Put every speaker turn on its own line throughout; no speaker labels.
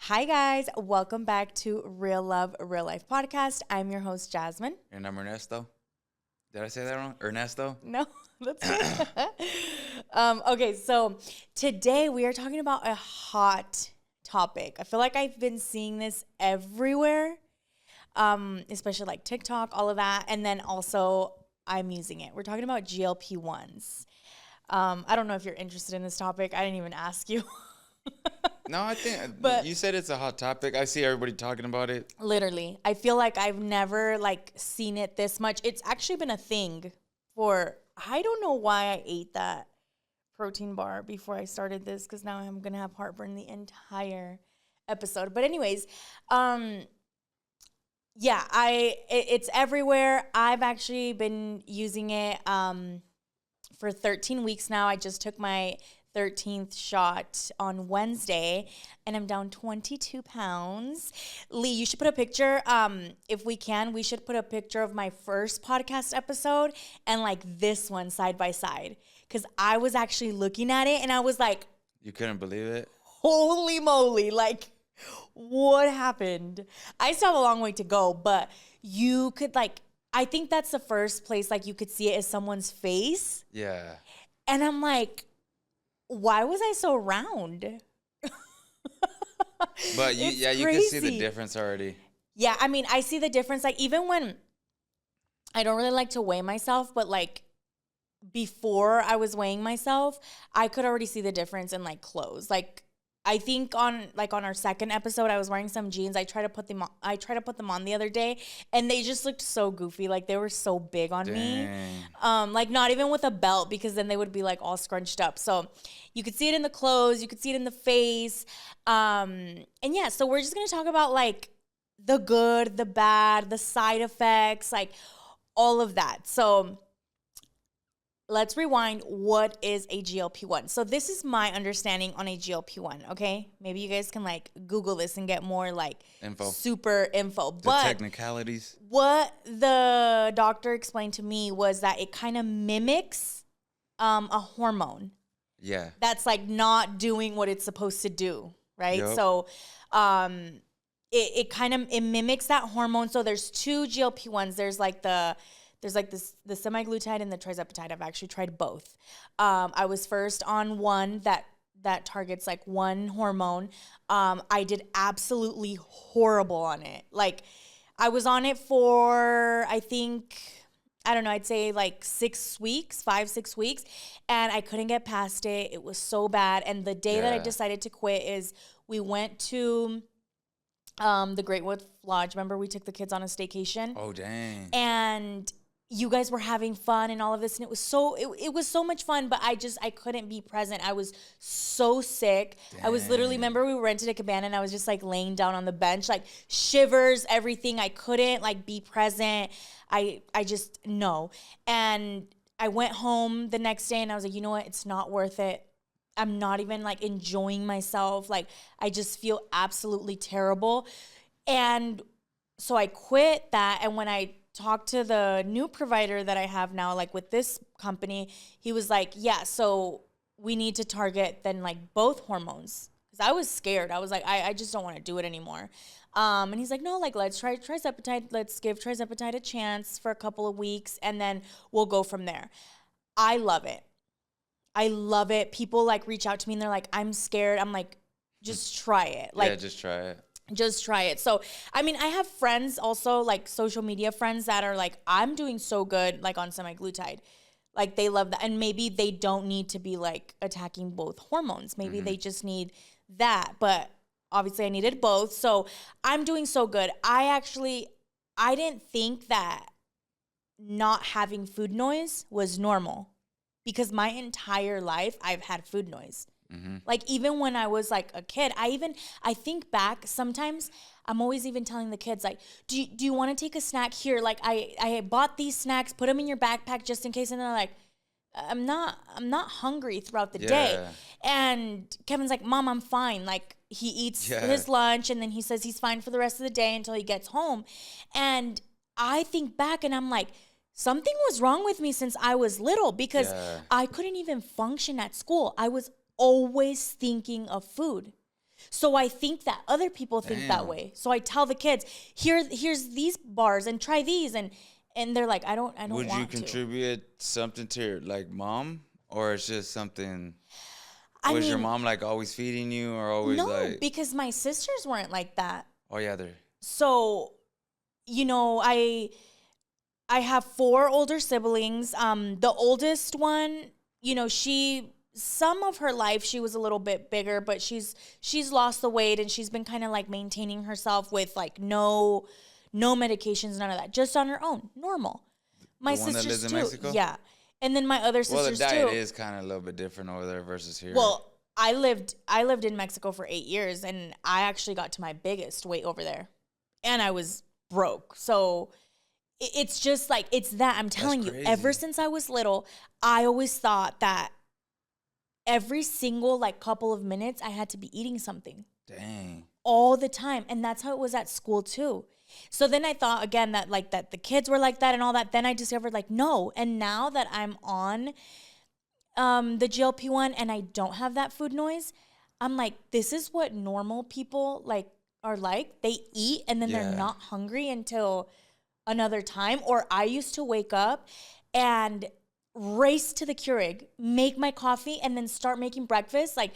Hi, guys. Welcome back to Real Love, Real Life podcast. I'm your host, Jasmine.
And I'm Ernesto. Did I say that wrong? Ernesto?
No, that's good. Okay, so today we are talking about a hot topic. I feel like I've been seeing this everywhere, especially like TikTok, all of that. And then also I'm using it. We're talking about GLP-1s. I don't know if you're interested in this topic. I didn't even ask you.
No, I think
But
you said it's a hot topic. I see everybody talking about it.
literally, I feel like I've never seen it this much. It's actually been a thing for, I don't know why I ate that protein bar before I started this, because now I'm gonna have heartburn the entire episode. But anyways, yeah, it's everywhere. I've actually been using it for 13 weeks now. I just took my 13th shot on Wednesday, and I'm down 22 pounds. Lee, you should put a picture. If we can, we should put a picture of my first podcast episode and this one side by side. Because I was actually looking at it and I was like,
You couldn't believe it?
holy moly, what happened? I still have a long way to go, but you could I think that's the first place you could see it as someone's face.
Yeah.
And I'm like, why was I so round?
But you can see the difference already.
Yeah, I mean, I see the difference. Even when I don't really like to weigh myself, but before I was weighing myself, I could already see the difference in clothes. I think on our second episode, I was wearing some jeans. I tried to put them on the other day, and they just looked so goofy. They were so big on me. Not even with a belt, because then they would be all scrunched up. So you could see it in the clothes, you could see it in the face. And yeah, so we're just gonna talk about the good, the bad, the side effects, all of that. So let's rewind. What is a GLP-1? So this is my understanding on a GLP-1, okay? Maybe you guys can Google this and get more super info.
The technicalities.
What the doctor explained to me was that it kind of mimics a hormone.
Yeah. That's
not doing what it's supposed to do, right?
Yep.
So it mimics that hormone. So there's two GLP-1s. There's the semaglutide and the tirzepatide. I've actually tried both. I was first on one that targets one hormone. I did absolutely horrible on it. I was on it for, I think, I don't know, I'd say 6 weeks, 5-6 weeks, and I couldn't get past it. It was so bad. And the day that I decided to quit is we went to the Great Wolf Lodge. Remember, we took the kids on a staycation?
Oh, dang.
And you guys were having fun and all of this, and it was so much fun, but I couldn't be present. I was so sick. Dang. I was literally, remember we rented a cabana and I was just laying down on the bench, shivers, everything. I couldn't be present. I just, no. And I went home the next day and I was like, you know what? It's not worth it. I'm not even enjoying myself. I just feel absolutely terrible. And so I quit that. And when I talked to the new provider that I have now, with this company, he was like, yeah, so we need to target then both hormones. Because I was scared. I was like, I just don't want to do it anymore. And he's like, no, let's try tirzepatide. Let's give tirzepatide a chance for a couple of weeks, and then we'll go from there. I love it. I love it. People reach out to me and they're like, I'm scared. I'm like, just try it.
Yeah, just try it.
Just try it. So, I mean, I have friends also, social media friends that are I'm doing so good, on semaglutide. They love that. And maybe they don't need to be, attacking both hormones. Maybe they just need that. But obviously I needed both. So, I'm doing so good. I didn't think that not having food noise was normal. Because my entire life, I've had food noise. Mm-hmm. Even when I was a kid, I think back, sometimes I'm always even telling the kids, do you want to take a snack here? I bought these snacks, put them in your backpack just in case. And they're like, I'm not hungry throughout the day. And Kevin's like, Mom, I'm fine. He eats his lunch and then he says he's fine for the rest of the day until he gets home. And I think back and I'm like, something was wrong with me since I was little, because I couldn't even function at school. I was always thinking of food. So I think that other people think that way. So I tell the kids, here's these bars and try these, and they're like, I don't
Would
want
you contribute something to your like mom, or it's just something? Was your mom like always feeding you, or always like?
Because my sisters weren't like that.
Oh yeah, they're.
So, I have 4 older siblings. The oldest one, some of her life she was a little bit bigger, but she's lost the weight and she's been kind of like maintaining herself with like no medications, none of that, just on her own, normal. My
the one
sisters
that lives in
too,
Mexico?
yeah. And then my other sisters too.
Well, the diet is kind of a little bit different over there versus here.
Well, I lived in Mexico for 8 years, and I actually got to my biggest weight over there, and I was broke. So it's just like, it's that. I'm telling you, ever since I was little, I always thought that every single like couple of minutes I had to be eating something.
Dang.
All the time. And that's how it was at school too. So then I thought again that like that the kids were like that and all that. Then I discovered like, no. And now that I'm on the GLP-1 and I don't have that food noise, I'm like, this is what normal people like are like. They eat and then they're not hungry until another time. Or I used to wake up and race to the Keurig, make my coffee, and then start making breakfast like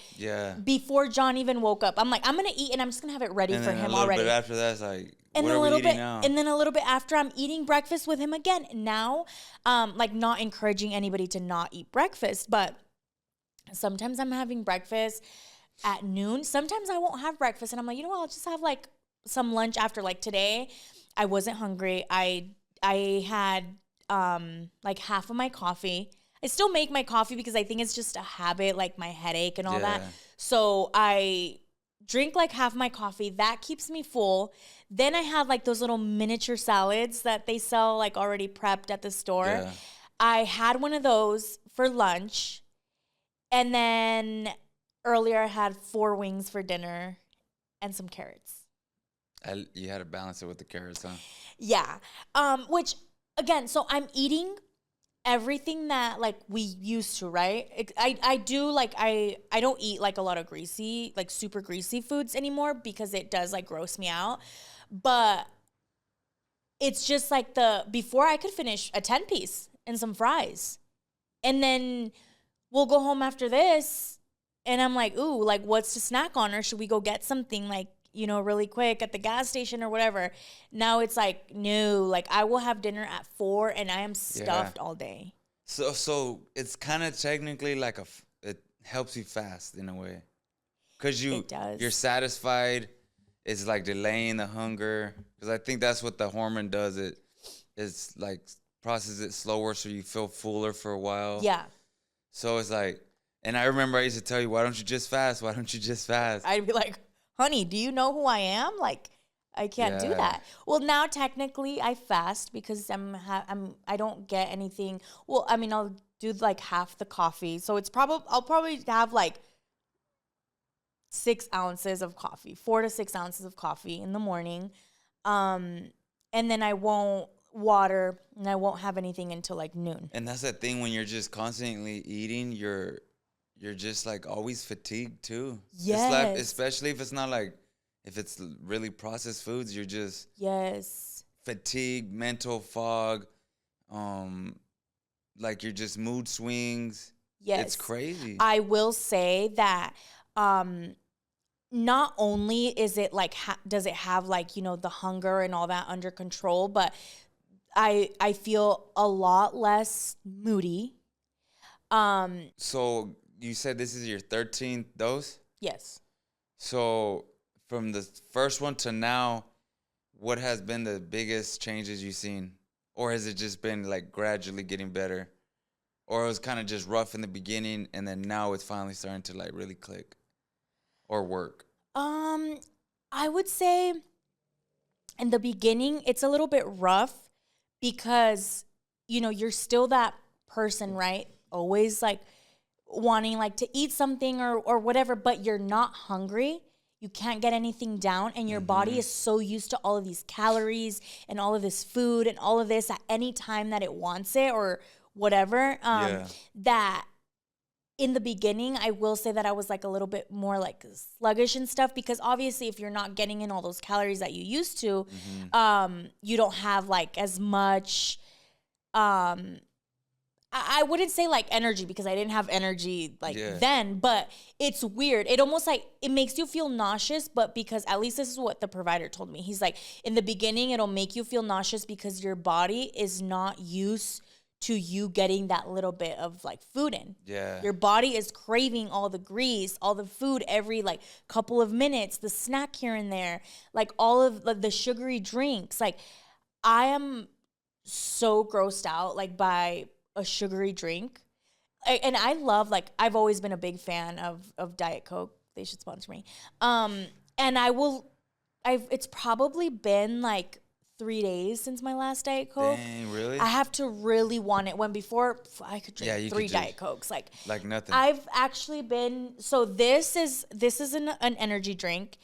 before John even woke up. I'm like, I'm gonna eat and I'm just gonna have it ready for him already. And a little
bit after that, it's like,
and
what are we eating now?
And then a little bit after, I'm eating breakfast with him again. Now, like not encouraging anybody to not eat breakfast, but sometimes I'm having breakfast at noon. Sometimes I won't have breakfast, and I'm like, you know what? I'll just have like some lunch after. Like today, I wasn't hungry. I had like half of my coffee. I still make my coffee because I think it's just a habit, like my headache and all that. So I drink like half my coffee. That keeps me full. Then I have like those little miniature salads that they sell like already prepped at the store. Yeah. I had one of those for lunch. And then earlier I had 4 wings for dinner and some carrots.
You had to balance it with the carrots, huh?
Yeah. Which again, so I'm eating everything that like we used to, right? I do like, I don't eat like a lot of greasy, like super greasy foods anymore because it does like gross me out. But it's just like before I could finish a 10-piece and some fries. And then we'll go home after this and I'm like, ooh, like what's to snack on? Or should we go get something like, really quick at the gas station or whatever? Now it's like, no, like I will have dinner at 4 and I am stuffed all day.
So it's kind of technically like it helps you fast in a way. Because you're satisfied. It's like delaying the hunger. Because I think that's what the hormone does. It's like processes it slower so you feel fuller for a while. Yeah. So it's like, and I remember I used to tell you, why don't you just fast? Why don't you just fast?
I'd be like, honey, do you know who I am? Like, I can't do that. Well, now technically I fast because I don't get anything. Well, I mean, I'll do like half the coffee. So I'll probably have like 6 ounces of coffee, 4 to 6 ounces of coffee in the morning. And then I won't water and I won't have anything until like noon.
And that's the thing, when you're just constantly eating, you're just like always fatigued too. Yes. It's like, especially if it's not like, if it's really processed foods, you're just fatigued, mental fog, like you're just mood swings. Yes. It's crazy.
I will say that not only is it like, does it have like, the hunger and all that under control, but I feel a lot less moody.
So you said this is your 13th dose?
Yes.
So from the first one to now, what has been the biggest changes you've seen? Or has it just been like gradually getting better? Or it was kind of just rough in the beginning and then now it's finally starting to like really click or work?
I would say in the beginning, it's a little bit rough because, you're still that person, right? Always like wanting like to eat something or whatever, but you're not hungry. You can't get anything down, and your body is so used to all of these calories and all of this food and all of this at any time that it wants it or whatever, that in the beginning, I will say that I was like a little bit more like sluggish and stuff, because obviously if you're not getting in all those calories that you used to, you don't have like as much, I wouldn't say like energy, because I didn't have energy like then, but it's weird. It almost like, it makes you feel nauseous, but because at least this is what the provider told me. He's like, in the beginning, it'll make you feel nauseous because your body is not used to you getting that little bit of like food in.
Yeah.
Your body is craving all the grease, all the food every like couple of minutes, the snack here and there, like all of the sugary drinks. Like I am so grossed out like by a sugary drink. And I love, like, I've always been a big fan of Diet Coke. They should sponsor me. And it's probably been like 3 days since my last Diet Coke.
Dang, really?
I have to really want it. When before I could drink 3 Diet Cokes, like
nothing.
I've actually been, so this is an energy drink,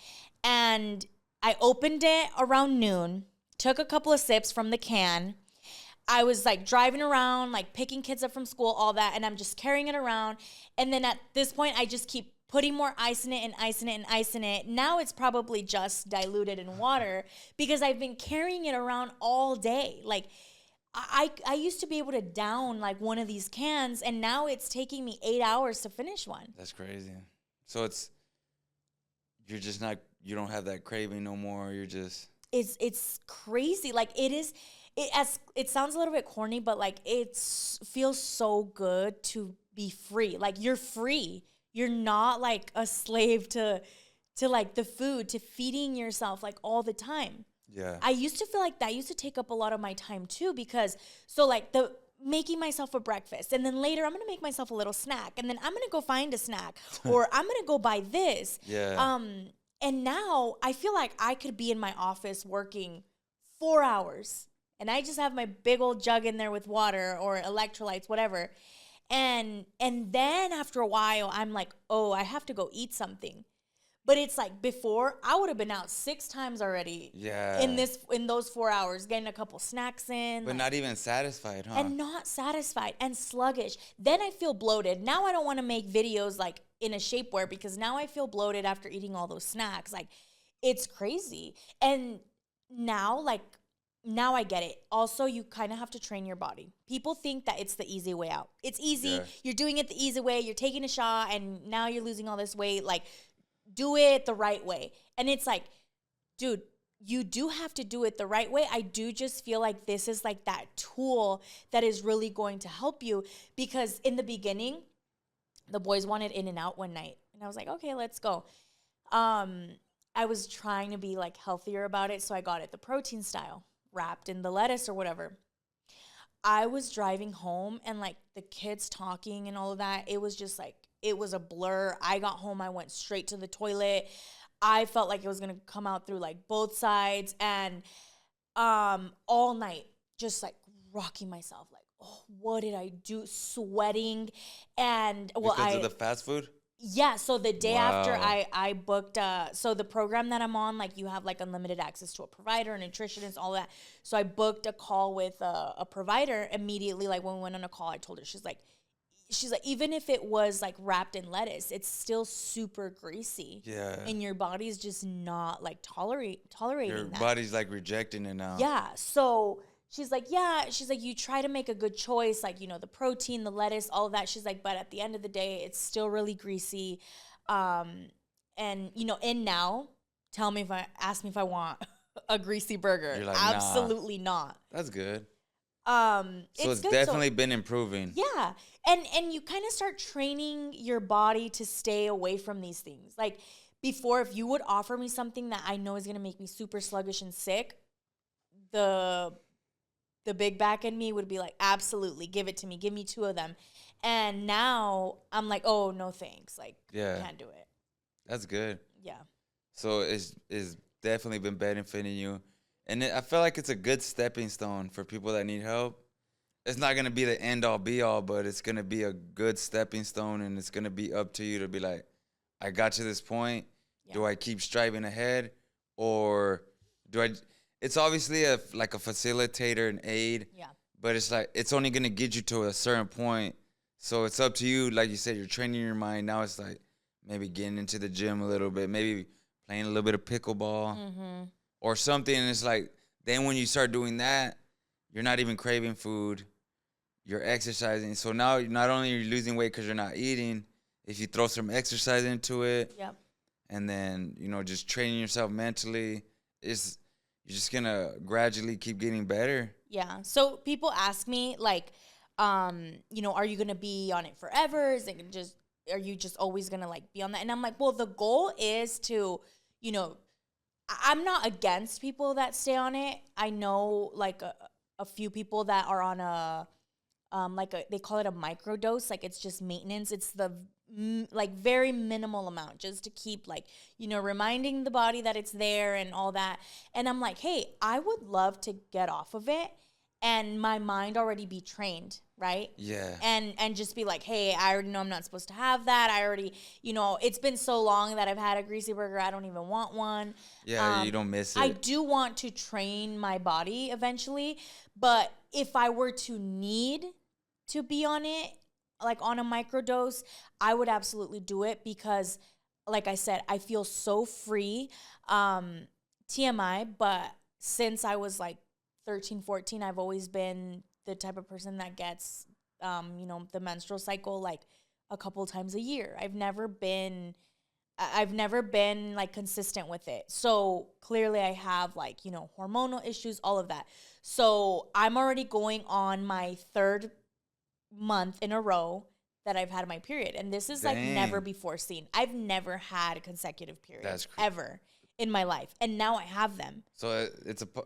and I opened it around noon, took a couple of sips from the can. I was like driving around, like picking kids up from school, all that, and I'm just carrying it around. And then at this point, I just keep putting more ice in it and ice in it and ice in it. Now it's probably just diluted in water because I've been carrying it around all day. Like I used to be able to down like one of these cans, and now it's taking me 8 hours to finish one.
That's crazy. So you're just not, you don't have that craving no more. You're just.
It's crazy. Like it is. It sounds a little bit corny, but like it feels so good to be free. Like you're free. You're not like a slave to like the food, to feeding yourself like all the time.
Yeah.
I used to feel like that used to take up a lot of my time too, because so like the making myself a breakfast, and then later I'm going to make myself a little snack, and then I'm going to go find a snack or I'm going to go buy this.
Yeah.
And now I feel like I could be in my office working 4 hours, and I just have my big old jug in there with water or electrolytes, whatever. And then after a while, I'm like, oh, I have to go eat something. But it's like before, I would have been out 6 times already.
Yeah.
In those 4 hours, getting a couple snacks in.
But like, not even satisfied, huh?
And not satisfied and sluggish. Then I feel bloated. Now I don't want to make videos like in a shapewear, because now I feel bloated after eating all those snacks. Like it's crazy. And now I get it. Also, you kind of have to train your body. People think that it's the easy way out. It's easy. Yeah. You're doing it the easy way. You're taking a shot and now you're losing all this weight. Like, do it the right way. And it's like, dude, you do have to do it the right way. I do just feel like this is like that tool that is really going to help you, because in the beginning, the boys wanted In-N-Out one night. And I was like, okay, let's go. I was trying to be like healthier about it. So I got it the protein style, wrapped in the lettuce or whatever. I was driving home and like the kids talking and all of that, it was just like, it was a blur. I got home, I went straight to the toilet. I felt like it was going to come out through like both sides, and all night just like rocking myself like, oh, what did I do? Sweating. And well,
because of the fast food?
Yeah, so the day after I booked, so the program that I'm on, like you have like unlimited access to a provider, a nutritionist, all that. So I booked a call with a provider immediately. Like when we went on a call, I told her, she's like, even if it was like wrapped in lettuce, it's still super greasy.
Yeah. And
your body's just not like tolerating
your
that.
body's like rejecting it now.
Yeah, so she's like, you try to make a good choice, like, the protein, the lettuce, all of that. She's like, but at the end of the day, it's still really greasy. And, and now, ask me if I want a greasy burger.
You're like,
absolutely not.
That's good.
So
it's definitely been improving.
Yeah. And you kind of start training your body to stay away from these things. Like before, if you would offer me something that I know is going to make me super sluggish and sick, the big back in me would be like, absolutely, give it to me. Give me 2 of them. And now I'm like, oh, no thanks. Like, can't do it.
That's good.
Yeah.
So it's definitely been benefiting you. And I feel like it's a good stepping stone for people that need help. It's not going to be the end-all, be-all, but it's going to be a good stepping stone, and it's going to be up to you to be like, I got to this point. Yeah. Do I keep striving ahead, or do I... It's obviously like a facilitator and aid,
yeah.
But it's like it's only gonna get you to a certain point So it's up to you. Like you said, you're training your mind. Now it's like maybe getting into the gym a little bit, maybe playing a little bit of pickleball or something. And it's like, then when you start doing that, you're not even craving food. You're exercising. So now not only are you losing weight because you're not eating, if you throw some exercise into it, and then, just training yourself mentally, you're just going to gradually keep getting better.
Yeah. So people ask me, like, are you going to be on it forever? Are you just always going to, like, be on that? And I'm like, well, the goal is to, I'm not against people that stay on it. I know, like, a few people that are on they call it a microdose. Like, it's just maintenance. It's the very minimal amount just to keep, like, reminding the body that it's there and all that. And I'm like, hey, I would love to get off of it and my mind already be trained, right?
Yeah.
And just be like, hey, I already know I'm not supposed to have that. I already, it's been so long that I've had a greasy burger. I don't even want one.
Yeah, you don't miss it.
I do want to train my body eventually, but if I were to need to be on it, like on a microdose, I would absolutely do it because, like I said, I feel so free. TMI, but since I was like 13, 14, I've always been the type of person that gets, the menstrual cycle like a couple times a year. I've never been like consistent with it. So clearly I have like, hormonal issues, all of that. So I'm already going on my 3rd month in a row that I've had my period. And this is like never before seen. I've never had consecutive periods ever in my life. And now I have them.
So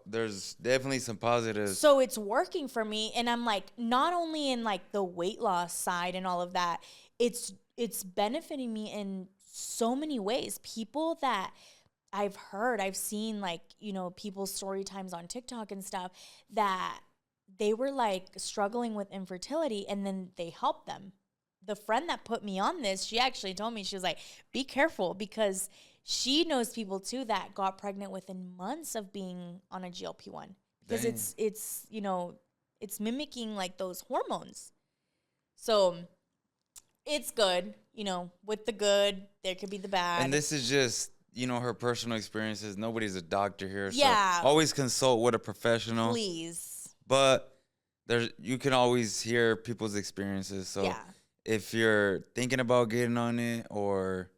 there's definitely some positives.
So it's working for me. And I'm like, not only in like the weight loss side and all of that, it's benefiting me in so many ways. People that I've seen like, people's story times on TikTok and stuff that they were like struggling with infertility and then they helped them. The friend that put me on this, she actually told me, she was like, be careful because she knows people too that got pregnant within months of being on a GLP-1 because it's mimicking like those hormones. So it's good, with the good, there could be the bad.
And this is just, her personal experiences. Nobody's a doctor here.
Yeah.
So always consult with a professional.
Please.
But you can always hear people's experiences. So if you're thinking about getting on it or,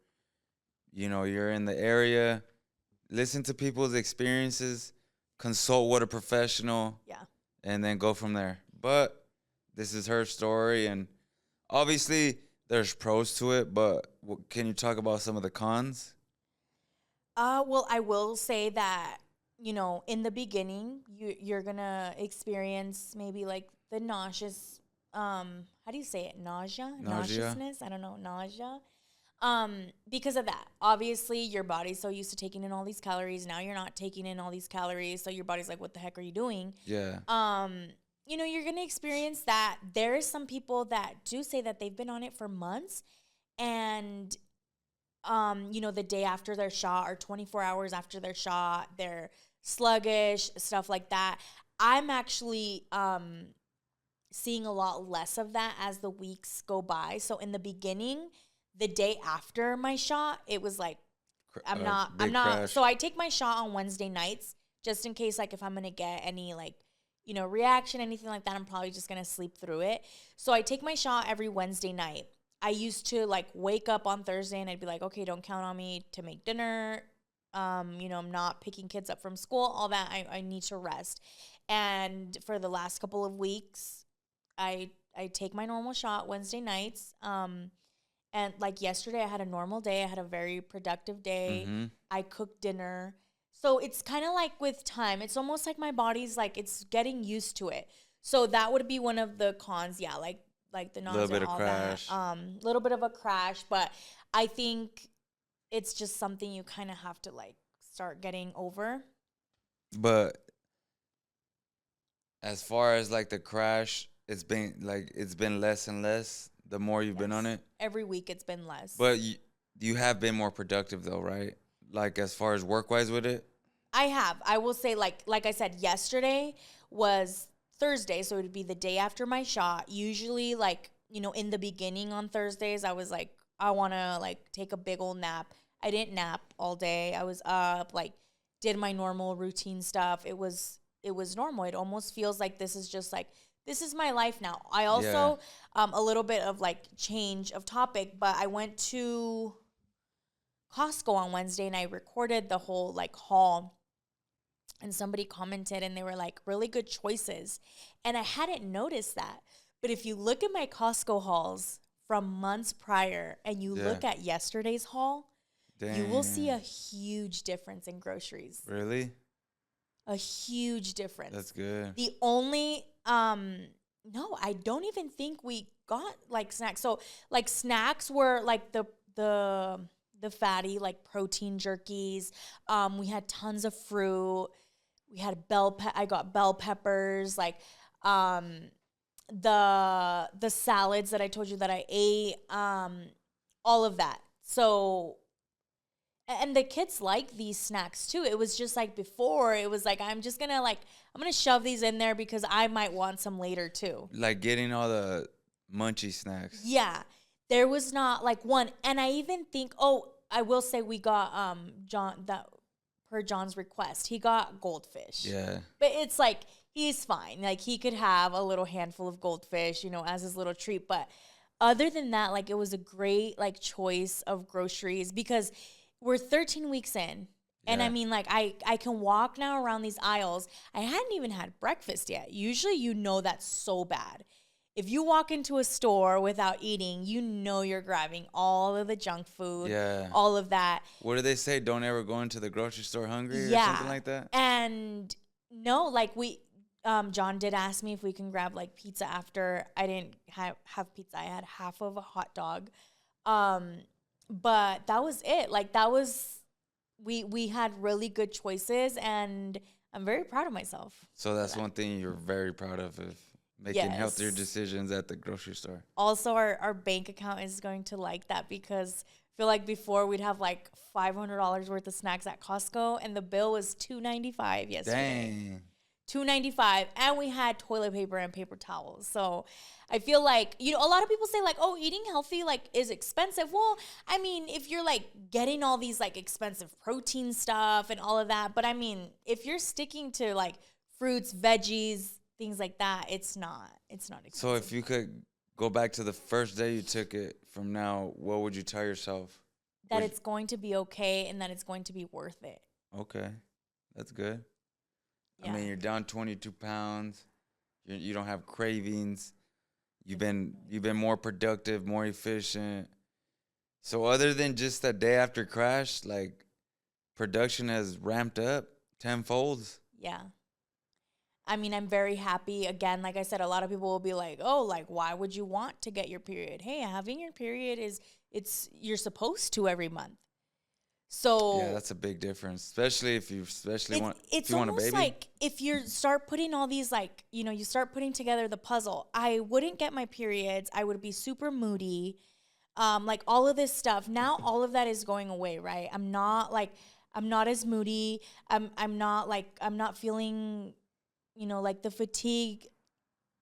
you're in the area, listen to people's experiences, consult with a professional, and then go from there. But this is her story, and obviously there's pros to it, but can you talk about some of the cons?
Well, I will say that, in the beginning, you're going to experience maybe like the nauseous, how do you say it? Nausea? Nauseousness? I don't know. Nausea. Because of that, obviously your body's so used to taking in all these calories. Now you're not taking in all these calories. So your body's like, what the heck are you doing?
Yeah.
You're going to experience that. There is some people that do say that they've been on it for months and, the day after their shot or 24 hours after their shot, they're sluggish, stuff like that. I'm actually, seeing a lot less of that as the weeks go by. So in the beginning, the day after my shot, it was like, I'm not.
Crash.
So I take my shot on Wednesday nights just in case, like, if I'm going to get any, like, reaction, anything like that, I'm probably just going to sleep through it. So I take my shot every Wednesday night. I used to, like, wake up on Thursday and I'd be like, okay, don't count on me to make dinner. I'm not picking kids up from school, all that. I need to rest. And for the last couple of weeks, I take my normal shot Wednesday nights. And like yesterday, I had a normal day. I had a very productive day.
Mm-hmm.
I cooked dinner. So it's kind of like with time. It's almost like my body's like, it's getting used to it. So that would be one of the cons. Yeah, like the nausea,
little bit of
all
crash.
that. Little bit of a crash. But I think it's just something you kind of have to like start getting over.
But as far as like the crash, it's been less and less the more you've been on it.
Every week it's been less.
But you have been more productive though, right? Like as far as work-wise with it?
I have. I will say like I said, yesterday was Thursday, so it would be the day after my shot. Usually like in the beginning on Thursdays, I was like, I want to like take a big old nap. I didn't nap all day. I was up, like did my normal routine stuff. It was normal. It almost feels like this is my life now. I also, a little bit of like change of topic, but I went to Costco on Wednesday and I recorded the whole like haul, and somebody commented and they were like, really good choices. And I hadn't noticed that. But if you look at my Costco hauls from months prior and you look at yesterday's haul, you will see a huge difference in groceries.
Really?
A huge difference.
That's good.
The only, no, I don't even think we got like snacks. So like snacks were like the fatty, like protein jerkies. We had tons of fruit. We had I got bell peppers, like the salads that I told you that I ate, all of that. So, and the kids like these snacks too. It was just like before, it was like, I'm gonna shove these in there because I might want some later too.
Like getting all the munchy snacks.
Yeah. There was not like one. And I even think, I will say we got per John's request, he got goldfish.
Yeah.
But it's like, he's fine. Like he could have a little handful of goldfish, as his little treat. But other than that, like it was a great like choice of groceries because we're 13 weeks in. And I mean, like I can walk now around these aisles. I hadn't even had breakfast yet. Usually, that's so bad. If you walk into a store without eating, you're grabbing all of the junk food, all of that.
What do they say? Don't ever go into the grocery store hungry or something like that?
And no, like John did ask me if we can grab like pizza after. I didn't have pizza. I had half of a hot dog. But that was it. Like that was, we had really good choices and I'm very proud of myself.
So that's one thing you're very proud of making healthier decisions at the grocery store. Also,
our bank account is going to like that because I feel like before we'd have like $500 worth of snacks at Costco and the bill was $2.95 yesterday.
Dang.
$2.95, and we had toilet paper and paper towels. So I feel like, a lot of people say like, oh, eating healthy like is expensive. Well, I mean, if you're like getting all these like expensive protein stuff and all of that, but I mean, if you're sticking to like fruits, veggies, things like that, it's not expensive.
So if you could go back to the first day you took it from now, what would you tell yourself?
That it's going to be okay and that it's going to be worth it.
Okay. That's good.
Yeah.
I mean, you're down 22 pounds. You don't have cravings. You've been more productive, more efficient. So other than just that day after crash, like production has ramped up tenfold.
Yeah. I mean, I'm very happy. Again, like I said, a lot of people will be like, oh, like, why would you want to get your period? Hey, having your period you're supposed to every month. So
yeah, that's a big difference, especially if you want a baby.
It's almost like if you start putting all these like, you start putting together the puzzle. I wouldn't get my periods. I would be super moody. Like all of this stuff. Now all of that is going away, right? I'm not as moody. I'm not feeling, like the fatigue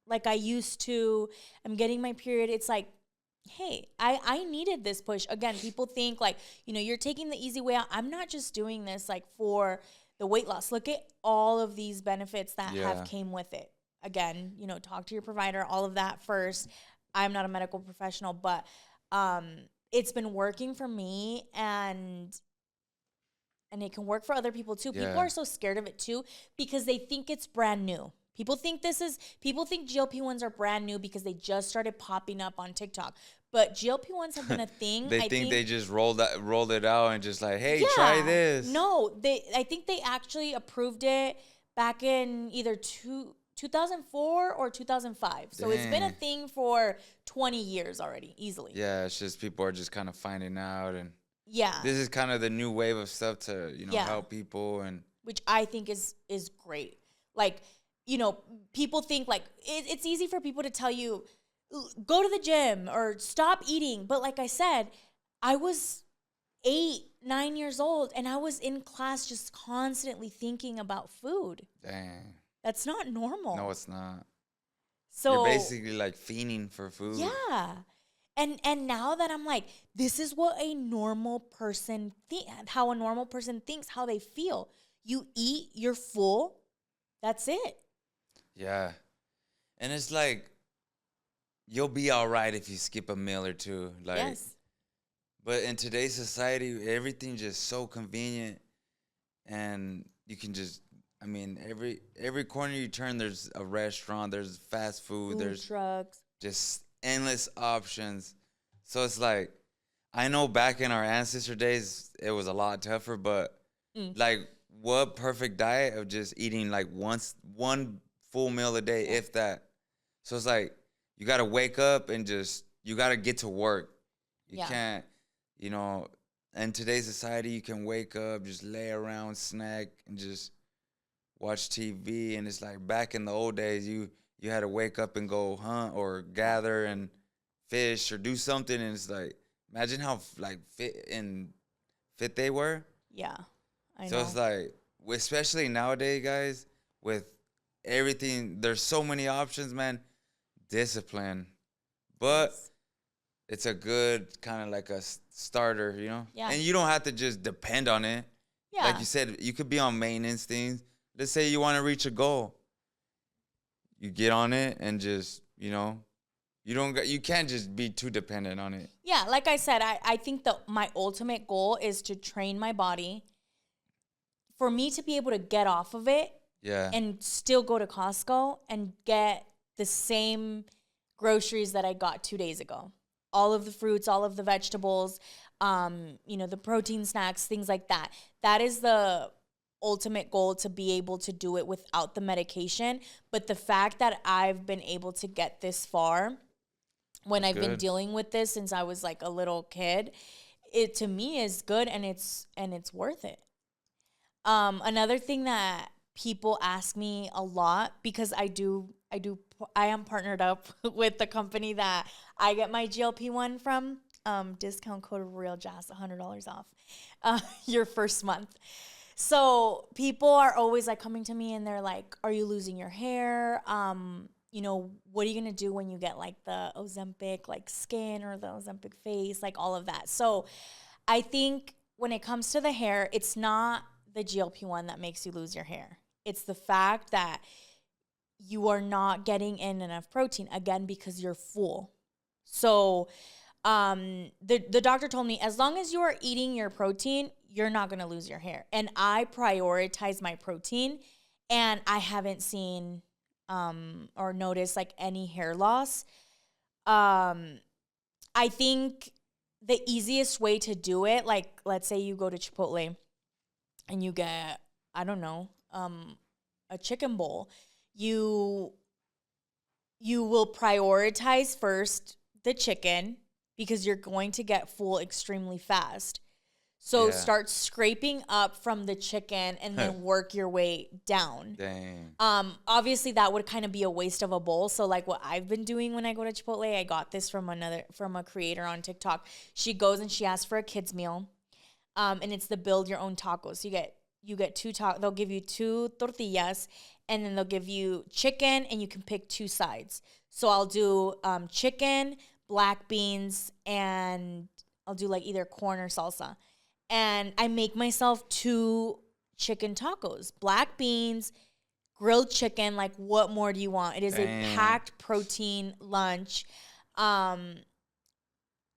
like I used to. I'm getting my period. It's like, hey, I needed this push. Again, people think like, you're taking the easy way out. I'm not just doing this like for the weight loss. Look at all of these benefits that have came with it. Again, talk to your provider, all of that first. I'm not a medical professional, but it's been working for me and it can work for other people too. Yeah. People are so scared of it too because they think it's brand new. People think GLP-1s are brand new because they just started popping up on TikTok. But GLP-1s have been a thing.
I think they just rolled it out and just like, hey, try this.
No, I think they actually approved it back in either 2004 or 2005. So It's been a thing for 20 years already, easily.
Yeah, it's just people are just kind of finding out. And this is kind of the new wave of stuff to, help people. And
which I think is great. Like, people think like it's easy for people to tell you, go to the gym or stop eating. But like I said, I was 8-9 years old and I was in class just constantly thinking about food.
Dang.
That's not normal.
No, it's not.
So
you're basically like fiending for food.
Yeah. And now that I'm like, this is what a normal person how a normal person thinks, how they feel. You eat, you're full. That's it.
Yeah. And it's like you'll be all right if you skip a meal or two. Like,
yes.
But in today's society, everything's just so convenient, and you can just, I mean, every corner you turn, there's a restaurant, there's fast food, there's
trucks,
just endless options. So it's like, I know back in our ancestor days, it was a lot tougher, but like, what perfect diet of just eating like one full meal a day, if that. So it's like, you got to wake up and just, you got to get to work. You can't, you know, in today's society, you can wake up, just lay around, snack, and just watch TV. And it's like back in the old days, you had to wake up and go hunt or gather and fish or do something. And it's like, imagine how like fit they were.
Yeah, I know.
So it's like, especially nowadays, guys, with everything, there's so many options, man. Discipline. But it's a good kind of like a starter, you know?
Yeah.
And you don't have to just depend on it.
Yeah.
Like you said, you could be on maintenance things. Let's say you want to reach a goal. You get on it and just, you know, you can't just be too dependent on it.
Yeah, like I said, I think my ultimate goal is to train my body for me to be able to get off of it and still go to Costco and get the same groceries that I got 2 days ago. All of the fruits, all of the vegetables, you know, the protein snacks, things like that. That is the ultimate goal, to be able to do it without the medication. But the fact that I've been able to get this far when I've been dealing with this since I was like a little kid, it to me is good, and it's worth it. Another thing that people ask me a lot, because I am partnered up with the company that I get my GLP-1 from. Discount code Real Jazz, $100 off your first month. So people are always like coming to me and they're like, "Are you losing your hair? You know, what are you gonna do when you get like the Ozempic like skin or the Ozempic face, like all of that?" So I think when it comes to the hair, it's not the GLP-1 that makes you lose your hair. It's the fact that you are not getting in enough protein, again, because you're full. So the doctor told me, as long as you are eating your protein, you're not going to lose your hair. And I prioritize my protein, and I haven't seen or noticed like any hair loss. I think the easiest way to do it, like let's say you go to Chipotle and you get, I don't know, a chicken bowl. You will prioritize first the chicken, because you're going to get full extremely fast. So start scraping up from the chicken and then work your way down.
Dang.
Obviously that would kind of be a waste of a bowl. So like what I've been doing when I go to Chipotle, I got this from a creator on TikTok. She goes and she asks for a kid's meal. And it's the build your own tacos. You get they'll give you 2 tortillas, and then they'll give you chicken, and you can pick 2 sides. So I'll do chicken, black beans, and I'll do like either corn or salsa. And I make myself 2 chicken tacos, black beans, grilled chicken. Like, what more do you want? It is a packed protein lunch.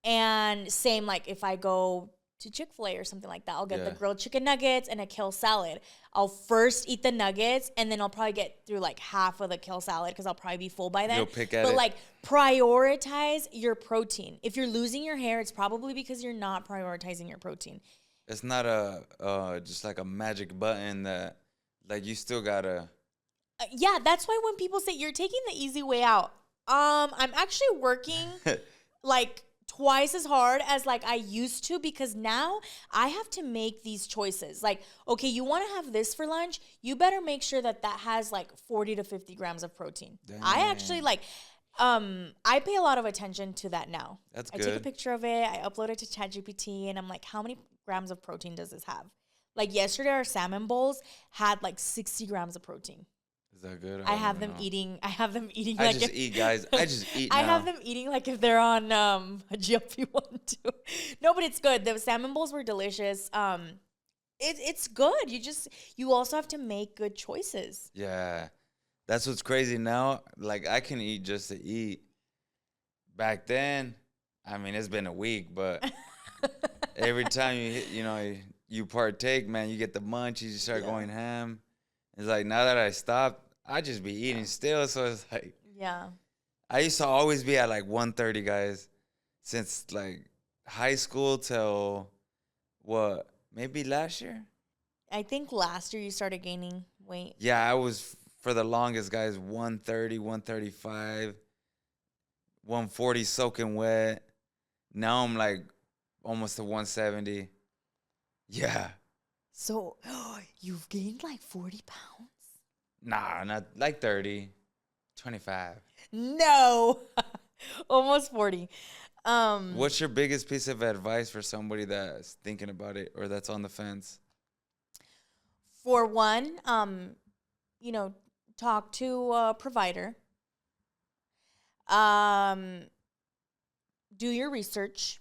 And same, like if I go to Chick-fil-A or something like that, I'll get the grilled chicken nuggets and a kale salad. I'll first eat the nuggets, and then I'll probably get through like half of the kale salad because I'll probably be full by then.
You'll pick at it.
But like, prioritize your protein. If you're losing your hair, it's probably because you're not prioritizing your protein.
It's not a just like a magic button that like you still gotta.
Yeah, that's why when people say you're taking the easy way out, I'm actually working like twice as hard as like I used to, because now I have to make these choices. Like, okay, you want to have this for lunch, you better make sure that has like 40 to 50 grams of protein. Dang. I actually like, I pay a lot of attention to that now.
That's
good. I take a picture of it, I upload it to ChatGPT, and I'm like, how many grams of protein does this have? Like yesterday, our salmon bowls had like 60 grams of protein.
Is that good?
I have them eating. I have them eating.
I just eat, guys. I just eat.
I have them eating like if they're on a GLP-1 too. No, but it's good. The salmon bowls were delicious. It's good. You also have to make good choices.
Yeah, that's what's crazy now. Like I can eat just to eat. Back then, I mean, it's been a week, but every time you partake, man, you get the munchies. You start going ham. It's like now that I stopped, I just be eating still. So it's like, I used to always be at like 130, guys, since like high school till what? Maybe last year?
I think last year you started gaining weight.
Yeah, I was for the longest, guys, 130, 135, 140 soaking wet. Now I'm like almost to 170. Yeah.
So you've gained like 40 pounds?
Nah, not like 30, 25.
No. Almost 40.
What's your biggest piece of advice for somebody that's thinking about it or that's on the fence?
For one, talk to a provider. Do your research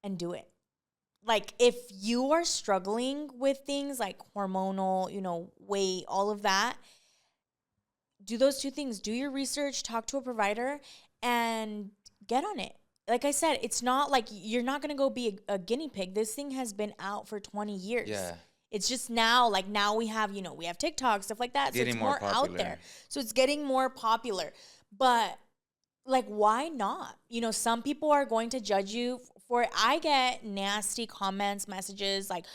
and do it. Like if you are struggling with things like hormonal, weight, all of that, do those two things. Do your research, talk to a provider, and get on it. Like I said, it's not like you're not going to go be a guinea pig. This thing has been out for 20 years. Yeah. It's just now we have, we have TikTok, stuff like that.
Getting
so it's more out there. So it's getting more popular. But like, why not? Some people are going to judge you for it. I get nasty comments, messages. Like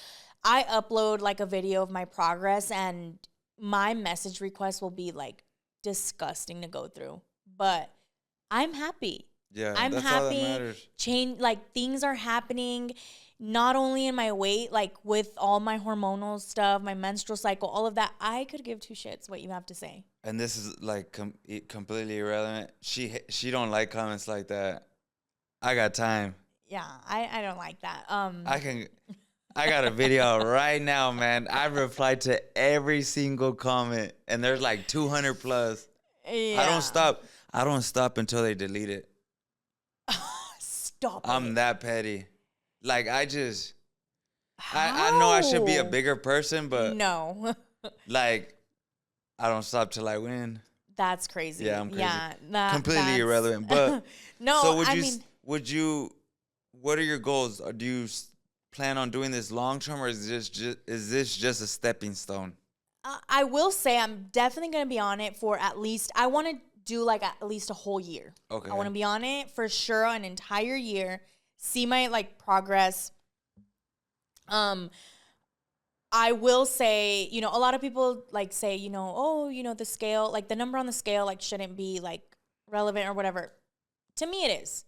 I upload like a video of my progress and my message request will be like disgusting to go through. But I'm happy.
Yeah,
I'm
that's
happy.
all that matters.
Things are happening, not only in my weight, like with all my hormonal stuff, my menstrual cycle, all of that. I could give two shits what you have to say.
And this is like completely irrelevant. She don't like comments like that. I got time.
Yeah, I don't like that.
I got a video right now, man. I replied to every single comment, and there's like 200 plus. Yeah. I don't stop until they delete it.
Stop.
I'm that petty. Like I know I should be a bigger person, but
no.
Like I don't stop till I win.
That's crazy.
Yeah, I'm crazy.
Yeah,
completely irrelevant. But
no.
So what are your goals? Or do you plan on doing this long term, or is this just a stepping stone?
I will say I'm definitely going to be on it for at least, I want to do like at least a whole year. Okay. I want to be on it for sure an entire year, see my like progress. I will say, a lot of people like say, the scale, like the number on the scale, like shouldn't be like relevant or whatever. To me, it is.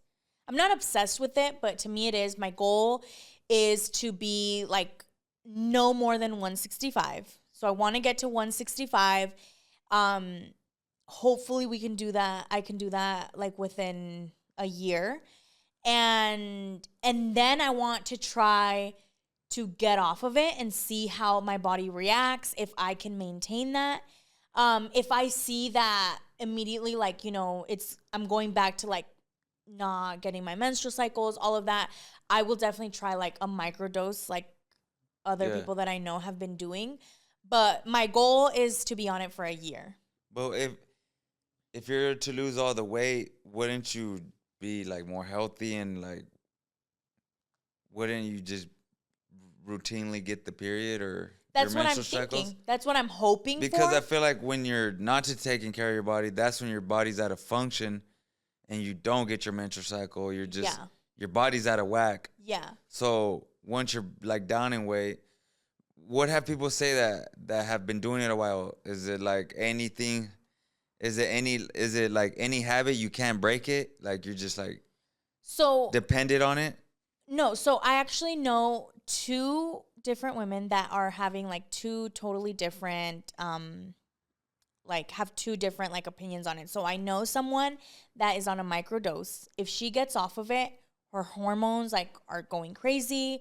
I'm not obsessed with it, but to me, it is. My goal is to be like no more than 165. So I want to get to 165. Hopefully we can do that. I can do that like within a year. And then I want to try to get off of it and see how my body reacts, if I can maintain that. If I see that immediately, like, I'm going back to like not getting my menstrual cycles, all of that, I will definitely try like a microdose like other people that I know have been doing. But my goal is to be on it for a year.
But if you're to lose all the weight, wouldn't you be like more healthy and like wouldn't you just routinely get the period or
that's
your
what I'm
menstrual
thinking.
cycles?
That's what I'm hoping
because I feel like when you're not taking care of your body, that's when your body's out of function and you don't get your menstrual cycle. You're just your body's out of whack.
Yeah.
So once you're like down in weight, what have people say that have been doing it a while? Is it like anything? Is it like any habit you can't break it? Like you're just like dependent on it?
No, so I actually know 2 different women that are having like 2 totally different like have 2 different like opinions on it. So I know someone that is on a microdose. If she gets off of it, her hormones like are going crazy.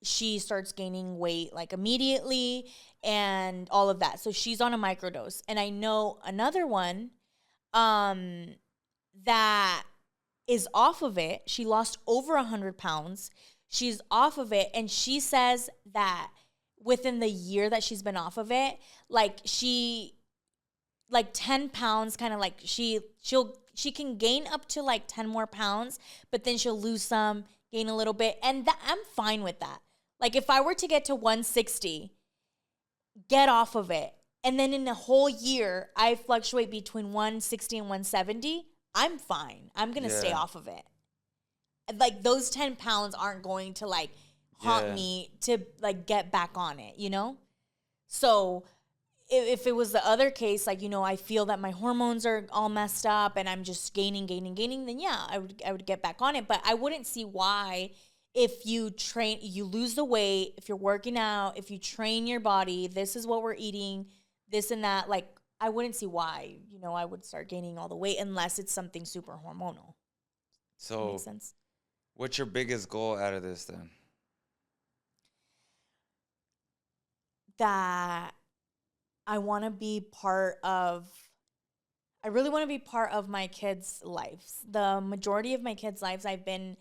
she starts gaining weight like immediately and all of that. So she's on a microdose. And I know another one that is off of it. She lost over 100 pounds. She's off of it. And she says that within the year that she's been off of it, like 10 pounds, kind of like she can gain up to like 10 more pounds, but then she'll lose some, gain a little bit. And I'm fine with that. Like if I were to get to 160, get off of it, and then in a whole year, I fluctuate between 160 and 170, I'm fine. I'm going to stay off of it. Like those 10 pounds aren't going to like haunt me to like get back on it, you know? So if it was the other case, like, you know, I feel that my hormones are all messed up and I'm just gaining, then yeah, I would get back on it. But I wouldn't see why, if you train, you lose the weight, if you're working out, if you train your body, this is what we're eating, this and that. Like, I wouldn't see why, you know, I would start gaining all the weight unless it's something super hormonal.
So,
makes sense.
What's your biggest goal out of this then?
That I want to be I really want to be part of my kids' lives. The majority of my kids' lives, I've been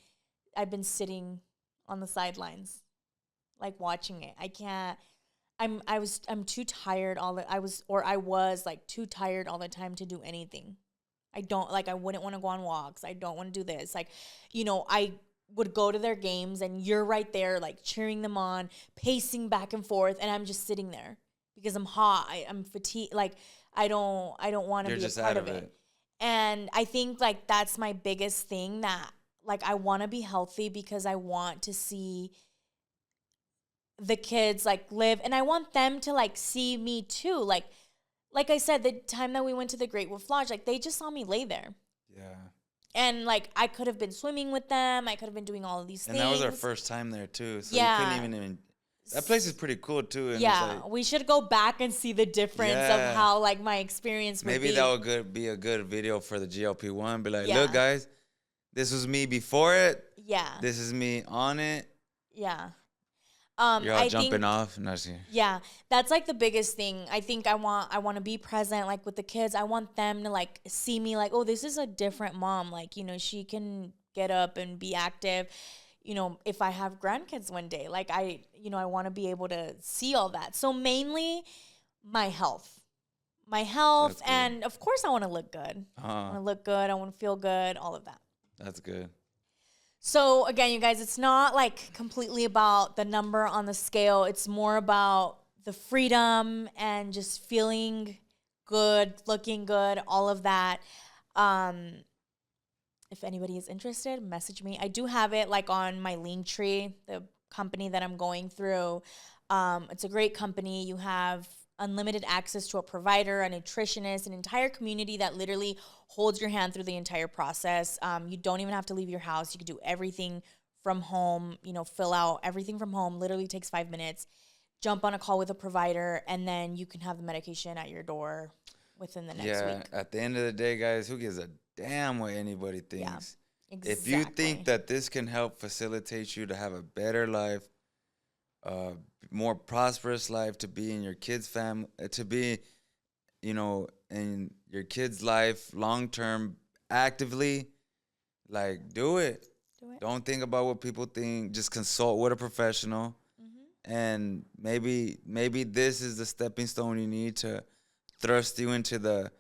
sitting on the sidelines, like watching it. I'm too tired I was like too tired all the time to do anything. I wouldn't want to go on walks. I don't want to do this. Like, you know, I would go to their games and you're right there, like cheering them on, pacing back and forth. And I'm just sitting there because I'm hot. I'm fatigued. Like, I don't want to be a part of it. And I think like that's my biggest thing, that like I want to be healthy because I want to see the kids like live, and I want them to like see me too. Like I said, the time that we went to the Great Wolf Lodge, like they just saw me lay there.
Yeah.
And like I could have been swimming with them. I could have been doing all of these things.
And that was our first time there too. So you couldn't even that place is pretty cool too. And
like, we should go back and see the difference of how like my experience would be.
Maybe that would be a good video for the GLP-1. Be like, look guys, this was me before it. Yeah. This is me on it.
Yeah.
You're all jumping off.
Yeah, that's like the biggest thing. I think I want to be present, like with the kids. I want them to like see me like, oh, this is a different mom. Like, you know, she can get up and be active. You know, if I have grandkids one day, like I want to be able to see all that. So mainly my health, and of course I want to look good. I want to look good. I want to feel good. All of that.
That's good.
So again, you guys, it's not like completely about the number on the scale. It's more about the freedom and just feeling good, looking good, all of that. If anybody is interested, message me. I do have it like on my Linktree, the company that I'm going through. It's a great company. You have unlimited access to a provider, a nutritionist, an entire community that literally holds your hand through the entire process. You don't even have to leave your house. You can do everything from home, you know, fill out everything from home. Literally takes 5 minutes. Jump on a call with a provider, and then you can have the medication at your door within the next week.
Yeah, at the end of the day, guys, who gives a damn what anybody thinks? Yeah, exactly. If you think that this can help facilitate you to have a better life, more prosperous life, to be in your kids' family, to be, you know, in your kids' life long-term actively, like, do it. Don't think about what people think. Just consult with a professional. Mm-hmm. And maybe this is the stepping stone you need to thrust you into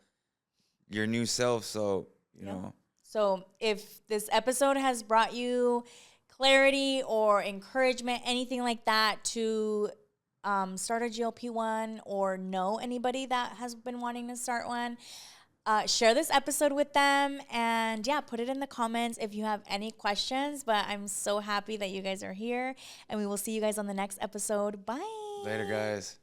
your new self. So, you know.
So if this episode has brought you clarity or encouragement, anything like that, to start a GLP-1 or know anybody that has been wanting to start one, share this episode with them, and put it in the comments if you have any questions. But I'm so happy that you guys are here, and we will see you guys on the next episode. Bye.
Later, guys.